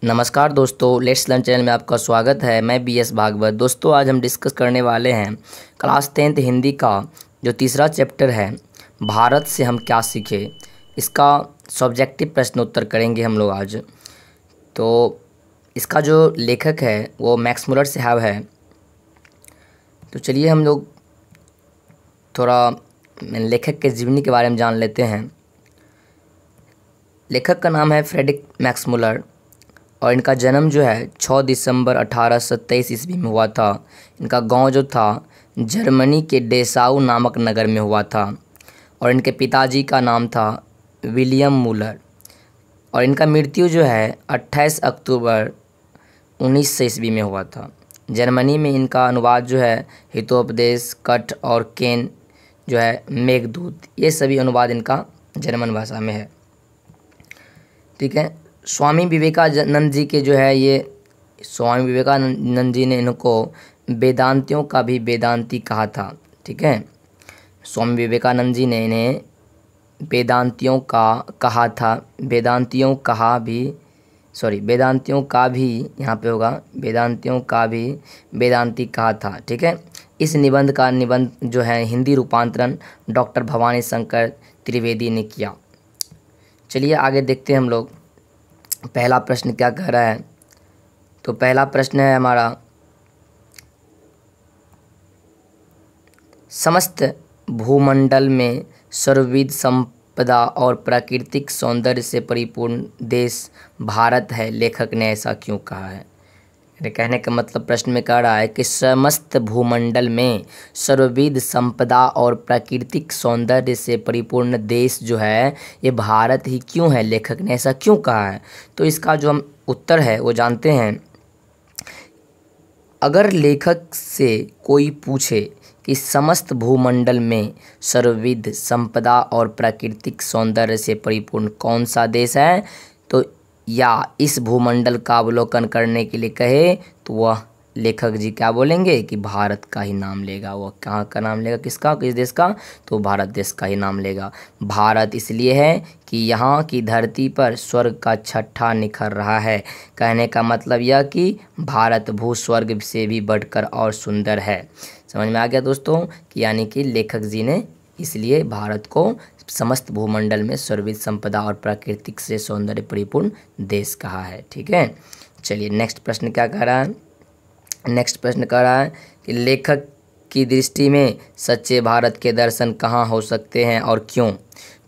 नमस्कार दोस्तों, let's learn channel में आपका स्वागत है। मैं BS भागवत। दोस्तों, आज हम डिस्कस करने वाले हैं क्लास 10th हिंदी का जो तीसरा चैप्टर है, भारत से हम क्या सीखे। इसका सब्जेक्टिव प्रश्न उत्तर करेंगे हम लोग आज। तो इसका जो लेखक है वो मैक्स मुलर साहब है। तो चलिए हम लोग थोड़ा लेखक के जीवनी के बारे में जान लेते हैं। लेखक का नाम है फ्रेडरिक मैक्स मुलर और इनका जन्म जो है 6 दिसंबर 1823 ईस्वी में हुआ था। इनका गांव जो था जर्मनी के डेसाउ नामक नगर में हुआ था और इनके पिताजी का नाम था विलियम मुलर और इनका मृत्यु जो है 28 अक्टूबर 1900 ईस्वी में हुआ था। जर्मनी में इनका अनुवाद जो है हितोपदेश, कट और केन जो है मेघदूत, ये सभी अनुवाद इनका जर्मन भाषा में है। ठीक है। स्वामी विवेकानंद जी के जो है ये स्वामी विवेकानंद जी ने इनको वेदांतियों का भी वेदांती कहा था। ठीक है। स्वामी विवेकानंद जी ने इन्हें वेदांतियों का कहा था, वेदांतियों का भी यहाँ पे होगा, वेदांतियों का भी वेदांती कहा था। ठीक है। इस निबंध का जो है हिंदी रूपांतरण डॉक्टर भवानी शंकर त्रिवेदी ने किया। चलिए आगे देखते हैं हम लोग। पहला प्रश्न क्या कह रहा है। तो पहला प्रश्न है हमारा, समस्त भूमंडल में सर्वविध संपदा और प्राकृतिक सौंदर्य से परिपूर्ण देश भारत है, लेखक ने ऐसा क्यों कहा है। कहने का मतलब प्रश्न में कह रहा है कि समस्त भूमंडल में सर्वविध संपदा और प्राकृतिक सौंदर्य से परिपूर्ण देश जो है ये भारत ही क्यों है, लेखक ने ऐसा क्यों कहा है। तो इसका जो हम उत्तर है वो जानते हैं। अगर लेखक से कोई पूछे कि समस्त भूमंडल में सर्वविध संपदा और प्राकृतिक सौंदर्य से परिपूर्ण कौन सा देश है, तो या इस भूमंडल का अवलोकन करने के लिए कहे तो वह लेखक जी क्या बोलेंगे कि भारत का ही नाम लेगा। वह कहाँ का नाम लेगा, किस देश का, तो भारत देश का ही नाम लेगा। भारत इसलिए है कि यहाँ की धरती पर स्वर्ग का छठा निखर रहा है। कहने का मतलब यह कि भारत भूस्वर्ग से भी बढ़कर और सुंदर है। समझ में आ गया दोस्तों कि यानी कि लेखक जी ने इसलिए भारत को समस्त भूमंडल में सर्वविध संपदा और प्राकृतिक से सौंदर्य परिपूर्ण देश कहा है। ठीक है। चलिए नेक्स्ट प्रश्न क्या कह रहा है। नेक्स्ट प्रश्न कह रहा है कि लेखक की दृष्टि में सच्चे भारत के दर्शन कहाँ हो सकते हैं और क्यों।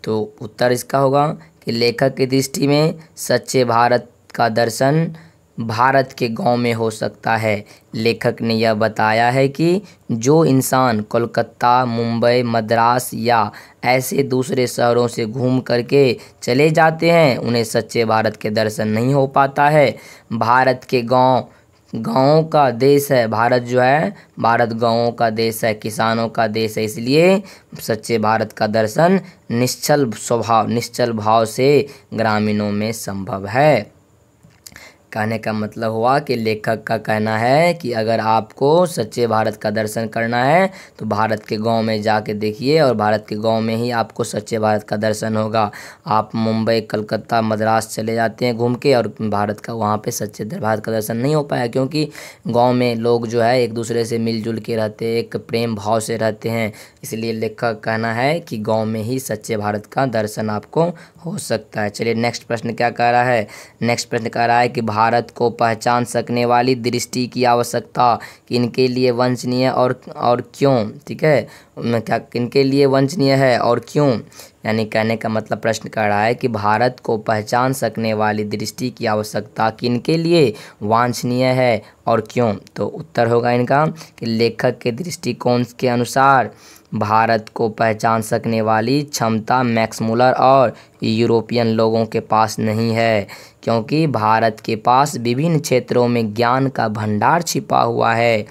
तो उत्तर इसका होगा कि लेखक की दृष्टि में सच्चे भारत का दर्शन भारत के गांव में हो सकता है। लेखक ने यह बताया है कि जो इंसान कोलकाता, मुंबई, मद्रास या ऐसे दूसरे शहरों से घूम करके चले जाते हैं उन्हें सच्चे भारत के दर्शन नहीं हो पाता है। भारत के गाँवों का देश है। भारत जो है, भारत गाँवों का देश है, किसानों का देश है। इसलिए सच्चे भारत का दर्शन निश्चल भाव से ग्रामीणों में संभव है। कहने का मतलब हुआ कि लेखक का कहना है कि अगर आपको सच्चे भारत का दर्शन करना है तो भारत के गांव में जाके देखिए और भारत के गांव में ही आपको सच्चे भारत का दर्शन होगा। आप मुंबई, कलकत्ता, मद्रास चले जाते हैं घूम के और भारत का वहाँ पे सच्चे भारत का दर्शन नहीं हो पाया, क्योंकि गाँव में लोग जो है एक दूसरे से मिलजुल के रहते हैं, एक प्रेम भाव से रहते हैं। इसलिए लेखक का कहना है कि गाँव में ही सच्चे भारत का दर्शन आपको हो सकता है। चलिए नेक्स्ट प्रश्न क्या कह रहा है। नेक्स्ट प्रश्न कह रहा है कि भारत को पहचान सकने वाली दृष्टि की आवश्यकता किनके लिए वांछनीय और क्यों। ठीक है। क्या किनके लिए वांछनीय है और क्यों, यानी कहने का मतलब प्रश्न कर रहा है कि भारत को पहचान सकने वाली दृष्टि की आवश्यकता किनके लिए वांछनीय है और क्यों। तो उत्तर होगा इनका कि लेखक के दृष्टिकोण के अनुसार भारत को पहचान सकने वाली क्षमता मैक्स मुलर और यूरोपियन लोगों के पास नहीं है, क्योंकि भारत के पास विभिन्न क्षेत्रों में ज्ञान का भंडार छिपा हुआ है।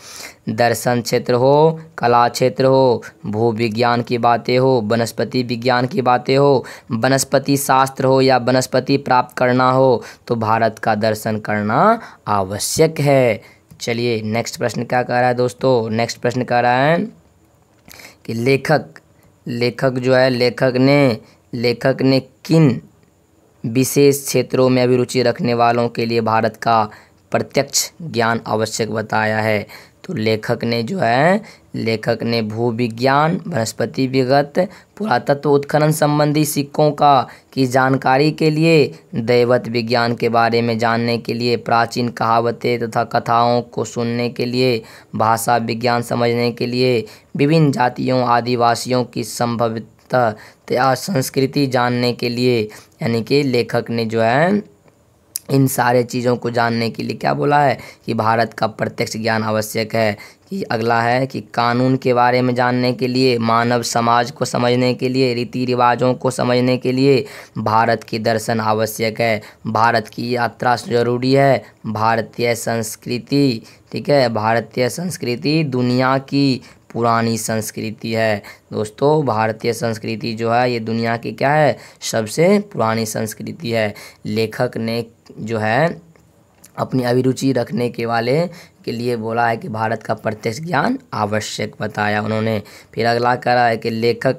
दर्शन क्षेत्र हो, कला क्षेत्र हो, भूविज्ञान की बातें हो, वनस्पति विज्ञान की बातें हो, वनस्पति शास्त्र हो या वनस्पति प्राप्त करना हो, तो भारत का दर्शन करना आवश्यक है। चलिए नेक्स्ट प्रश्न क्या कह रहा है दोस्तों। नेक्स्ट प्रश्न कह रहा है कि लेखक जो है, लेखक ने विशेष क्षेत्रों में अभिरुचि रखने वालों के लिए भारत का प्रत्यक्ष ज्ञान आवश्यक बताया है। तो लेखक ने भूविज्ञान, वनस्पति विगत, पुरातत्व उत्खनन संबंधी सिक्कों की जानकारी के लिए, दैवत विज्ञान के बारे में जानने के लिए, प्राचीन कहावतें तथा कथाओं को सुनने के लिए, भाषा विज्ञान समझने के लिए, विभिन्न जातियों आदिवासियों की संभवतः या संस्कृति जानने के लिए, यानी कि लेखक ने इन सारे चीज़ों को जानने के लिए क्या बोला है कि भारत का प्रत्यक्ष ज्ञान आवश्यक है। कि अगला है कि कानून के बारे में जानने के लिए, मानव समाज को समझने के लिए, रीति रिवाजों को समझने के लिए भारत की दर्शन आवश्यक है। भारत की यात्रा जरूरी है। भारतीय संस्कृति, ठीक है, भारतीय संस्कृति दुनिया की पुरानी संस्कृति है। दोस्तों भारतीय संस्कृति जो है ये दुनिया की क्या है, सबसे पुरानी संस्कृति है। लेखक ने अपनी अभिरुचि रखने के लिए बोला है कि भारत का प्रत्यक्ष ज्ञान आवश्यक बताया उन्होंने। फिर अगला करा है कि लेखक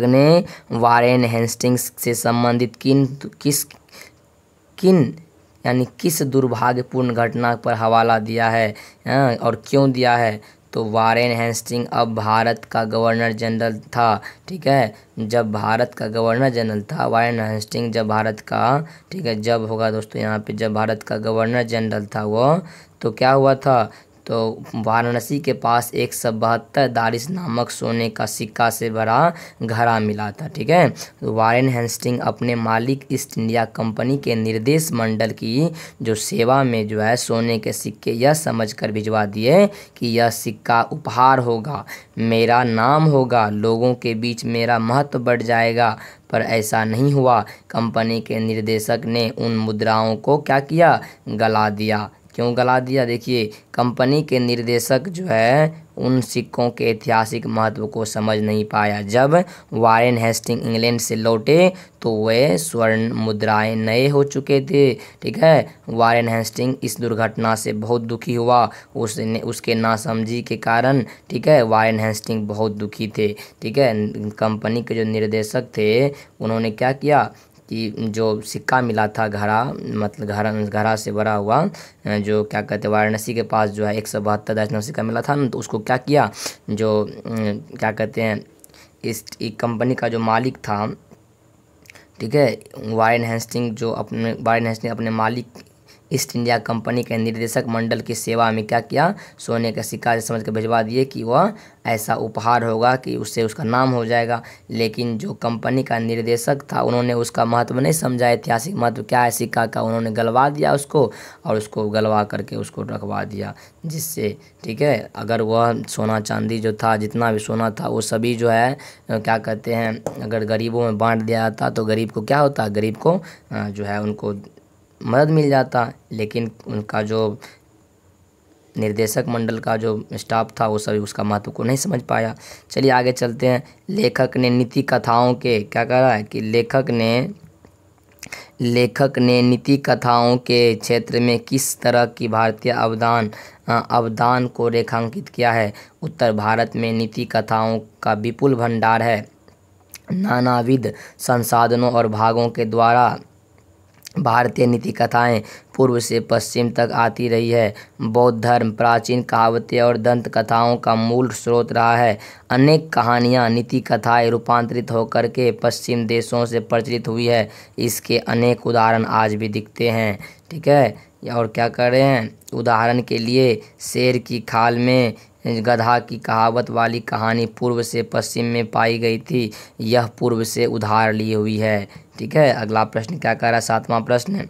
ने वारेन हेस्टिंग्स से संबंधित किस दुर्भाग्यपूर्ण घटना पर हवाला दिया है और क्यों दिया है। तो वारेन हेस्टिंग अब भारत का गवर्नर जनरल था, ठीक है, जब भारत का गवर्नर जनरल था। वारेन हेस्टिंग जब भारत का, ठीक है, जब होगा दोस्तों यहाँ पे, जब भारत का गवर्नर जनरल था वो, तो क्या हुआ था, तो वाराणसी के पास 172 दारिस नामक सोने का सिक्का से भरा घड़ा मिला था, ठीक है। तो वारेन हेस्टिंग अपने मालिक ईस्ट इंडिया कंपनी के निर्देश मंडल की सेवा में सोने के सिक्के यह समझकर भिजवा दिए कि यह सिक्का उपहार होगा, मेरा नाम होगा, लोगों के बीच मेरा महत्व बढ़ जाएगा। पर ऐसा नहीं हुआ। कंपनी के निर्देशक ने उन मुद्राओं को क्या किया, गला दिया। क्यों गला दिया, देखिए, कंपनी के निर्देशक उन सिक्कों के ऐतिहासिक महत्व को समझ नहीं पाया। जब वारेन हेस्टिंग इंग्लैंड से लौटे तो वे स्वर्ण मुद्राएं नए हो चुके थे, ठीक है। वारेन हेस्टिंग इस दुर्घटना से बहुत दुखी हुआ, उसके नासमझी के कारण, ठीक है, वारेन हेस्टिंग बहुत दुखी थे, ठीक है। कंपनी के जो निर्देशक थे उन्होंने क्या किया कि जो सिक्का मिला था घड़ा, मतलब घड़ा से भरा हुआ, जो क्या कहते हैं वाराणसी के पास 172 दारिस नामक सिक्का मिला था ना, तो उसको क्या किया, क्या कहते हैं, इस कंपनी का जो मालिक था, ठीक है, वारेन हेस्टिंग अपने मालिक ईस्ट इंडिया कंपनी के निर्देशक मंडल की सेवा में क्या किया, सोने का सिक्का समझ कर भिजवा दिए कि वह ऐसा उपहार होगा कि उससे उसका नाम हो जाएगा। लेकिन जो कंपनी का निर्देशक था उन्होंने उसका महत्व नहीं समझा, ऐतिहासिक महत्व क्या है सिक्का का, उन्होंने गलवा दिया उसको, और उसको गलवा करके उसको रखवा दिया, जिससे, ठीक है, अगर वह सोना चांदी जो था, जितना भी सोना था, वो सभी क्या कहते हैं, अगर गरीबों में बांट दिया जाता तो गरीब को क्या होता, गरीब को उनको मदद मिल जाता। लेकिन उनका जो निर्देशक मंडल का जो स्टाफ था वो सभी उसका महत्व को नहीं समझ पाया। चलिए आगे चलते हैं। लेखक ने नीति कथाओं के क्या करा है कि लेखक ने नीति कथाओं के क्षेत्र में किस तरह की भारतीय अवदान को रेखांकित किया है। उत्तर भारत में नीति कथाओं का विपुल भंडार है। नानाविध संसाधनों और भागों के द्वारा भारतीय नीति कथाएँ पूर्व से पश्चिम तक आती रही है। बौद्ध धर्म प्राचीन कहावतें और दंत कथाओं का मूल स्रोत रहा है। अनेक कहानियाँ नीति कथाएँ रूपांतरित होकर के पश्चिम देशों से प्रचलित हुई है। इसके अनेक उदाहरण आज भी दिखते हैं, ठीक है। और क्या कर रहे हैं, उदाहरण के लिए शेर की खाल में गधा की कहावत वाली कहानी पूर्व से पश्चिम में पाई गई थी, यह पूर्व से उधार ली हुई है, ठीक है। अगला प्रश्न क्या कह रहा है, 7वां प्रश्न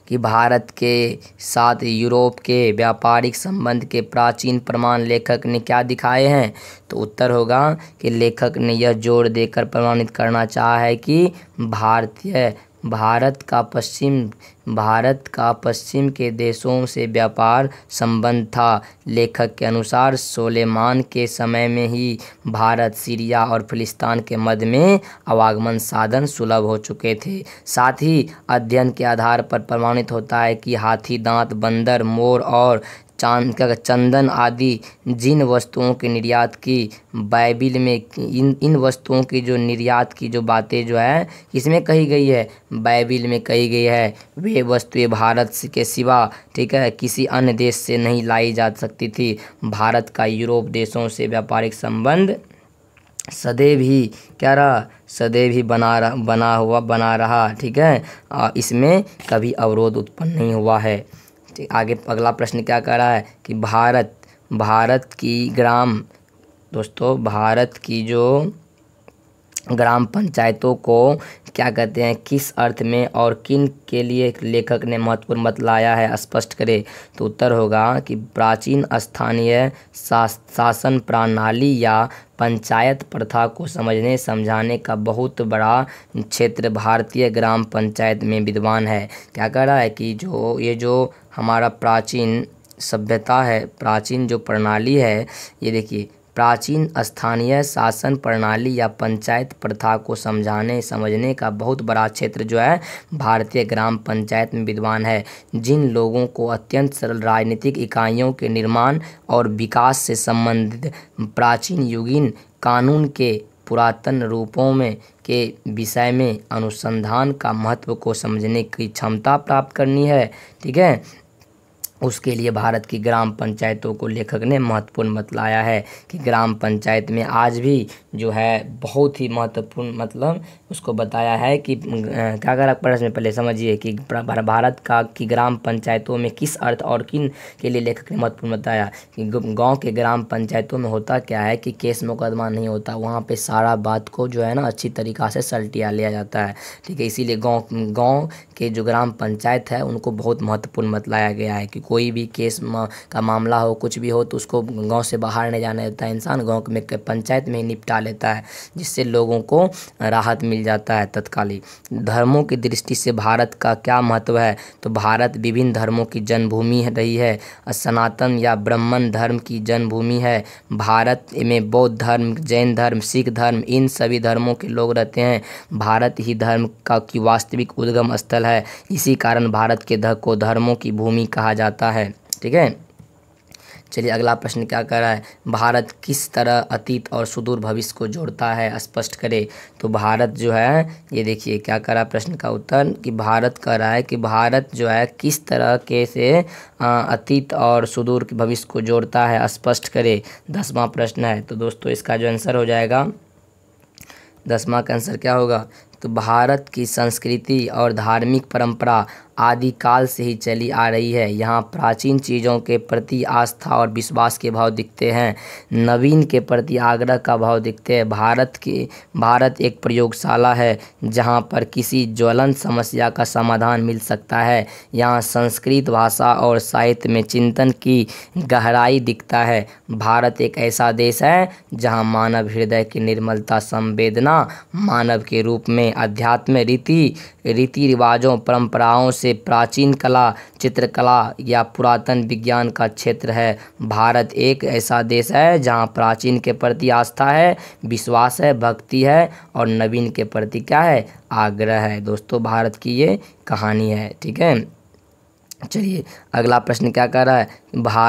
कि भारत के साथ यूरोप के व्यापारिक संबंध के प्राचीन प्रमाण लेखक ने क्या दिखाए हैं। तो उत्तर होगा कि लेखक ने यह जोर देकर प्रमाणित करना चाहा है कि भारत का पश्चिम के देशों से व्यापार संबंध था। लेखक के अनुसार सोलेमान के समय में ही भारत, सीरिया और फिलिस्तीन के मध्य में आवागमन साधन सुलभ हो चुके थे। साथ ही अध्ययन के आधार पर प्रमाणित होता है कि हाथी दांत, बंदर, मोर और चंदन आदि जिन वस्तुओं के निर्यात की बाइबिल में इन वस्तुओं की जो निर्यात की जो बातें जो है इसमें कही गई है, बाइबिल में कही गई है, वे वस्तुएं भारत के सिवा, ठीक है, किसी अन्य देश से नहीं लाई जा सकती थी। भारत का यूरोप देशों से व्यापारिक संबंध सदैव ही क्या रहा, सदैव ही बना रहा, ठीक है, इसमें कभी अवरोध उत्पन्न नहीं हुआ है। ठीक, आगे अगला प्रश्न क्या कह रहा है कि भारत की जो ग्राम पंचायतों को क्या कहते हैं, किस अर्थ में और किन के लिए लेखक ने महत्वपूर्ण मत लाया है, स्पष्ट करें। तो उत्तर होगा कि प्राचीन स्थानीय शासन प्रणाली या पंचायत प्रथा को समझने समझाने का बहुत बड़ा क्षेत्र भारतीय ग्राम पंचायत में विद्यमान है। क्या कह रहा है कि ये जो हमारा प्राचीन सभ्यता है, प्राचीन जो प्रणाली है, ये देखिए प्राचीन स्थानीय शासन प्रणाली या पंचायत प्रथा को समझने का बहुत बड़ा क्षेत्र जो है भारतीय ग्राम पंचायत में विद्यमान है। जिन लोगों को अत्यंत सरल राजनीतिक इकाइयों के निर्माण और विकास से संबंधित प्राचीन युगीन कानून के पुरातन रूपों में के विषय में अनुसंधान का महत्व को समझने की क्षमता प्राप्त करनी है, ठीक है, उसके लिए भारत की ग्राम पंचायतों को लेखक ने महत्वपूर्ण मत लाया है कि ग्राम पंचायत में आज भी जो है बहुत ही महत्वपूर्ण, मतलब उसको बताया है कि क्या करा प्रश्न पहले समझिए कि भारत की ग्राम पंचायतों में किस अर्थ और किन के लिए लेखक ने महत्वपूर्ण बताया कि गांव के ग्राम पंचायतों में होता क्या है कि केस मुकदमा नहीं होता, वहाँ पे सारा बात को जो है ना अच्छी तरीक़ा से सलटिया लिया जाता है, ठीक है, इसीलिए गाँव के जो ग्राम पंचायत है उनको बहुत महत्वपूर्ण मत लाया गया है कि कोई भी केस का मामला हो, कुछ भी हो, तो उसको गांव से बाहर नहीं जाने देता है, इंसान गांव में पंचायत में ही निपटा लेता है, जिससे लोगों को राहत मिल जाता है तत्कालीन। धर्मों की दृष्टि से भारत का क्या महत्व है, तो भारत विभिन्न धर्मों की जन्मभूमि रही है, सनातन या ब्राह्मण धर्म की जन्मभूमि है। भारत में बौद्ध धर्म, जैन धर्म, सिख धर्म, इन सभी धर्मों के लोग रहते हैं। भारत ही धर्म की वास्तविक उद्गम स्थल है, इसी कारण भारत के को धर्मों की भूमि कहा जाता है, ठीक है। चलिए अगला प्रश्न क्या कर रहा है, भारत किस तरह अतीत और सुदूर भविष्य को जोड़ता है, स्पष्ट करे। तो भारत जो है, ये देखिए क्या कर रहा है प्रश्न का उत्तर कि भारत कह रहा है कि भारत जो है किस तरह के से अतीत और सुदूर भविष्य को जोड़ता है, स्पष्ट करे। 10वां प्रश्न है, तो दोस्तों इसका जो आंसर हो जाएगा, 10वां का आंसर क्या होगा, तो भारत की संस्कृति और धार्मिक परंपरा आदिकाल से ही चली आ रही है। यहाँ प्राचीन चीज़ों के प्रति आस्था और विश्वास के भाव दिखते हैं, नवीन के प्रति आग्रह का भाव दिखते हैं। भारत एक प्रयोगशाला है जहाँ पर किसी ज्वलंत समस्या का समाधान मिल सकता है। यहाँ संस्कृत भाषा और साहित्य में चिंतन की गहराई दिखता है। भारत एक ऐसा देश है जहाँ मानव हृदय की निर्मलता, संवेदना, मानव के रूप में अध्यात्म, रीति रिवाजों, परंपराओं से प्राचीन कला, चित्रकला या पुरातन विज्ञान का क्षेत्र है। भारत एक ऐसा देश है जहाँ प्राचीन के प्रति आस्था है, विश्वास है, भक्ति है और नवीन के प्रति क्या है, आग्रह है। दोस्तों भारत की ये कहानी है, ठीक है। चलिए अगला प्रश्न क्या कर रहा है,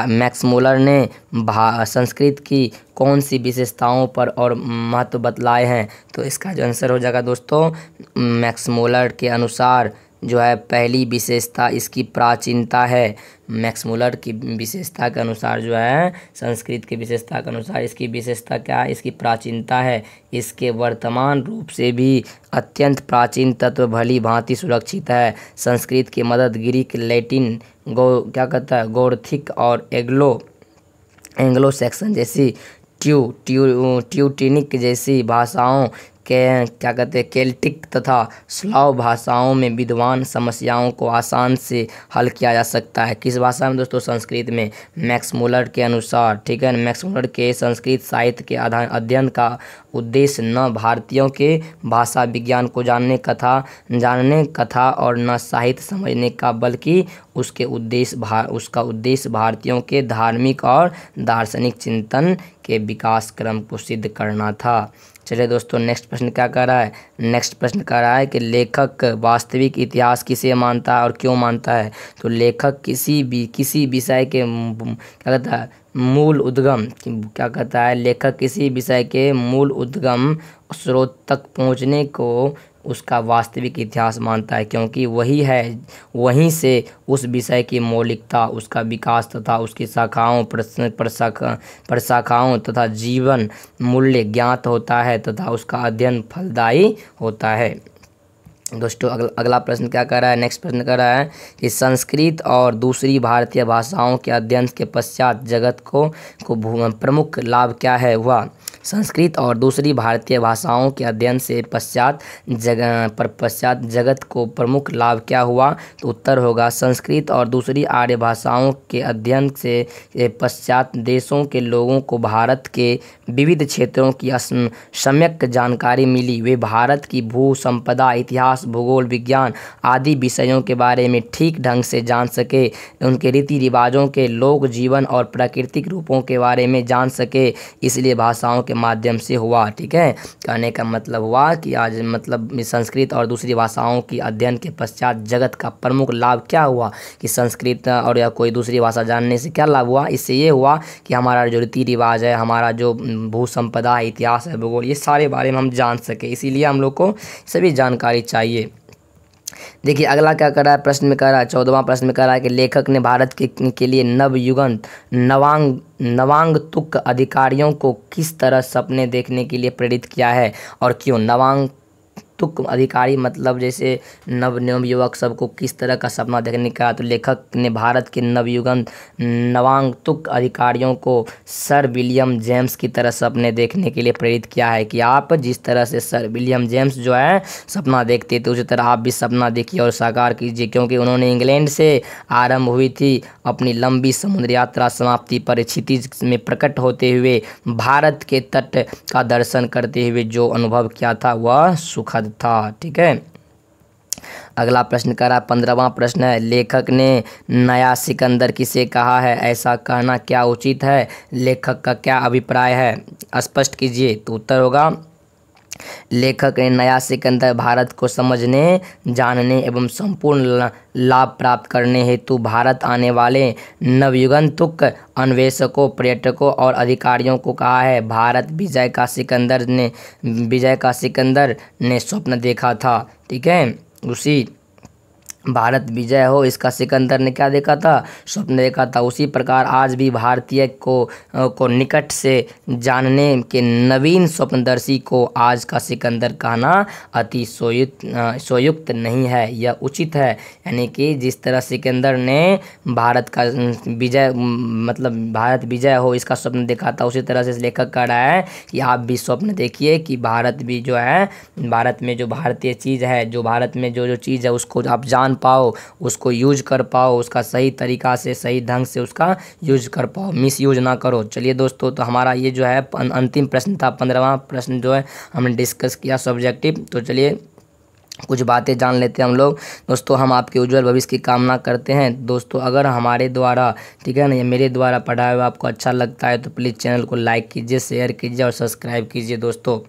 मैक्स मुलर ने संस्कृत की कौन सी विशेषताओं पर और महत्व बतलाए हैं। तो इसका जो आंसर हो जाएगा दोस्तों, मैक्स मुलर के अनुसार जो है पहली विशेषता इसकी प्राचीनता है। मैक्स मुलर की विशेषता के अनुसार जो है, संस्कृत की विशेषता के अनुसार इसकी विशेषता क्या है, इसकी प्राचीनता है। इसके वर्तमान रूप से भी अत्यंत प्राचीन तत्व भली भांति सुरक्षित है। संस्कृत की मदद ग्रीक, लैटिन, गोथिक और एंग्लो सैक्सन जैसी ट्यूटिनिक जैसी भाषाओं के केल्टिक तथा स्लाव भाषाओं में विद्वान समस्याओं को आसान से हल किया जा सकता है। किस भाषा में दोस्तों, संस्कृत में। मैक्स मुलर के अनुसार, ठीक है, मैक्स मुलर के संस्कृत साहित्य के अध्ययन का उद्देश्य न भारतीयों के भाषा विज्ञान को जानने कथा और न साहित्य समझने का, बल्कि उसका उद्देश्य भारतीयों के धार्मिक और दार्शनिक चिंतन के विकास क्रम को सिद्ध करना था। चलिए दोस्तों, नेक्स्ट प्रश्न क्या कह रहा है? नेक्स्ट प्रश्न कह रहा है कि लेखक वास्तविक इतिहास किसे मानता है और क्यों मानता है? तो लेखक किसी विषय के क्या कहता है मूल उद्गम, क्या कहता है, लेखक किसी विषय के मूल उद्गम स्रोत तक पहुंचने को उसका वास्तविक इतिहास मानता है, क्योंकि वहीं से उस विषय की मौलिकता, उसका विकास तथा उसकी शाखाओं प्रशाखाओं तथा जीवन मूल्य ज्ञात होता है तथा उसका अध्ययन फलदायी होता है। दोस्तों अगला प्रश्न क्या कर रहा है? नेक्स्ट प्रश्न कर रहा है कि संस्कृत और दूसरी भारतीय भाषाओं के अध्ययन के पश्चात जगत को प्रमुख लाभ क्या है हुआ? संस्कृत और दूसरी भारतीय भाषाओं के अध्ययन से पश्चात जगत को प्रमुख लाभ क्या हुआ? तो उत्तर होगा संस्कृत और दूसरी आर्य भाषाओं के अध्ययन से पश्चात देशों के लोगों को भारत के विविध क्षेत्रों की सम्यक जानकारी मिली। वे भारत की भू संपदा, इतिहास, भूगोल, विज्ञान आदि विषयों के बारे में ठीक ढंग से जान सके, उनके रीति रिवाजों के, लोक जीवन और प्राकृतिक रूपों के बारे में जान सके, इसलिए भाषाओं के माध्यम से हुआ। ठीक है, कहने का मतलब हुआ कि आज मतलब संस्कृत और दूसरी भाषाओं की अध्ययन के पश्चात जगत का प्रमुख लाभ क्या हुआ कि संस्कृत और या कोई दूसरी भाषा जानने से क्या लाभ हुआ? इससे ये हुआ कि हमारा जो रीति रिवाज है, हमारा जो भू संपदा है, इतिहास है, भूगोल, ये सारे बारे में हम जान सके, इसीलिए हम लोग को सभी जानकारी चाहिए। देखिए अगला क्या कर रहा है? प्रश्न में कह रहा है, 14वां प्रश्न में कह रहा है कि लेखक ने भारत के लिए नवयुगंत नवांगतुक अधिकारियों को किस तरह सपने देखने के लिए प्रेरित किया है और क्यों? नवांगतुक अधिकारी मतलब जैसे नवयुवक सबको किस तरह का सपना देखने का? तो लेखक ने भारत के नवांगतुक अधिकारियों को सर विलियम जेम्स की तरह सपने देखने के लिए प्रेरित किया है कि आप जिस तरह से सर विलियम जेम्स जो है सपना देखते थे, उसी तरह आप भी सपना देखिए और साकार कीजिए, क्योंकि उन्होंने इंग्लैंड से आरंभ हुई थी अपनी लंबी समुद्र यात्रा समाप्ति पर क्षितिज में प्रकट होते हुए भारत के तट का दर्शन करते हुए जो अनुभव किया था वह सुखद था। ठीक है, अगला प्रश्न करा 15वां प्रश्न है, लेखक ने नया सिकंदर किसे कहा है? ऐसा कहना क्या उचित है? लेखक का क्या अभिप्राय है? स्पष्ट कीजिए। तो उत्तर होगा लेखक ने नया सिकंदर भारत को समझने, जानने एवं संपूर्ण लाभ प्राप्त करने हेतु भारत आने वाले नवयुगंतुक अन्वेषकों, पर्यटकों और अधिकारियों को कहा है। भारत विजय का सिकंदर ने स्वप्न देखा था। ठीक है, उसी भारत विजय हो इसका सिकंदर ने क्या देखा था? स्वप्न देखा था। उसी प्रकार आज भी भारतीय को निकट से जानने के नवीन स्वप्नदर्शी को आज का सिकंदर कहना अति सोयुक्त नहीं है, यह उचित है। यानी कि जिस तरह सिकंदर ने भारत का विजय मतलब भारत विजय हो इसका स्वप्न देखा था, उसी तरह से लेखक कह रहा है कि आप भी स्वप्न देखिए कि भारत भी जो है, भारत में जो भारतीय चीज़ है, जो भारत में जो चीज़ है उसको आप जान पाओ, उसको यूज कर पाओ, उसका सही तरीका से सही ढंग से उसका यूज कर पाओ, मिस यूज ना करो। चलिए दोस्तों, तो हमारा ये जो है अंतिम प्रश्न था, 15वां प्रश्न जो है हमने डिस्कस किया सब्जेक्टिव। तो चलिए कुछ बातें जान लेते हैं हम लोग। दोस्तों हम आपके उज्जवल भविष्य की कामना करते हैं। दोस्तों अगर हमारे द्वारा, ठीक है ना, या मेरे द्वारा पढ़ाया हुआ आपको अच्छा लगता है तो प्लीज़ चैनल को लाइक कीजिए, शेयर कीजिए और सब्सक्राइब कीजिए। दोस्तों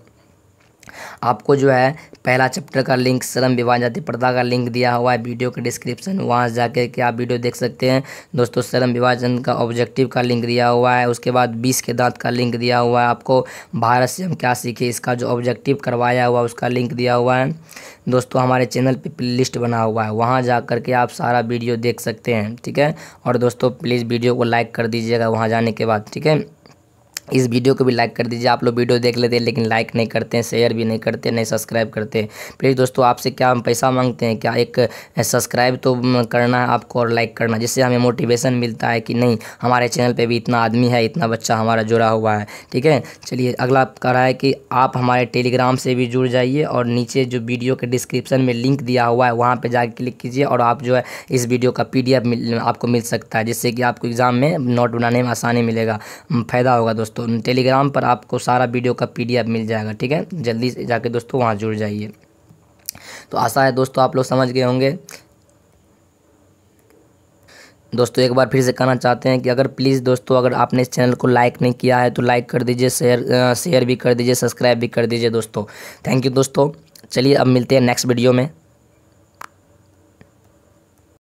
आपको जो है पहला चैप्टर का लिंक, श्रम विवाह जाति प्रथा का लिंक दिया हुआ है वीडियो के डिस्क्रिप्शन, वहाँ जाकर के आप वीडियो देख सकते हैं। दोस्तों श्रम विभाजन का ऑब्जेक्टिव का लिंक दिया हुआ है, उसके बाद 20 के दांत का लिंक दिया हुआ है, आपको भारत से हम क्या सीखे इसका जो ऑब्जेक्टिव करवाया हुआ उसका लिंक दिया हुआ है। दोस्तों हमारे चैनल पे प्ले लिस्ट बना हुआ है, वहाँ जा कर के आप सारा वीडियो देख सकते हैं। ठीक है, और दोस्तों प्लीज़ वीडियो को लाइक कर दीजिएगा वहाँ जाने के बाद। ठीक है, इस वीडियो को भी लाइक कर दीजिए। आप लोग वीडियो देख लेते हैं लेकिन लाइक नहीं करते हैं, शेयर भी नहीं करते, नहीं सब्सक्राइब करते। प्लीज़ दोस्तों आपसे क्या हम पैसा मांगते हैं क्या? एक सब्सक्राइब तो करना है आपको और लाइक करना, जिससे हमें मोटिवेशन मिलता है कि नहीं हमारे चैनल पे भी इतना आदमी है, इतना बच्चा हमारा जुड़ा हुआ है। ठीक है, चलिए अगला कह रहा है कि आप हमारे टेलीग्राम से भी जुड़ जाइए और नीचे जो वीडियो के डिस्क्रिप्शन में लिंक दिया हुआ है वहाँ पर जाकर क्लिक कीजिए और आप जो है इस वीडियो का PDF आपको मिल सकता है, जिससे कि आपको एग्ज़ाम में नोट बनाने में आसानी मिलेगा, फ़ायदा होगा। दोस्तों टेलीग्राम पर आपको सारा वीडियो का PDF मिल जाएगा। ठीक है, जल्दी से जाके दोस्तों वहाँ जुड़ जाइए। तो आशा है दोस्तों आप लोग समझ गए होंगे। दोस्तों एक बार फिर से कहना चाहते हैं कि अगर प्लीज़ दोस्तों अगर आपने इस चैनल को लाइक नहीं किया है तो लाइक कर दीजिए, शेयर भी कर दीजिए, सब्सक्राइब भी कर दीजिए दोस्तों। थैंक यू दोस्तों। चलिए अब मिलते हैं नेक्स्ट वीडियो में।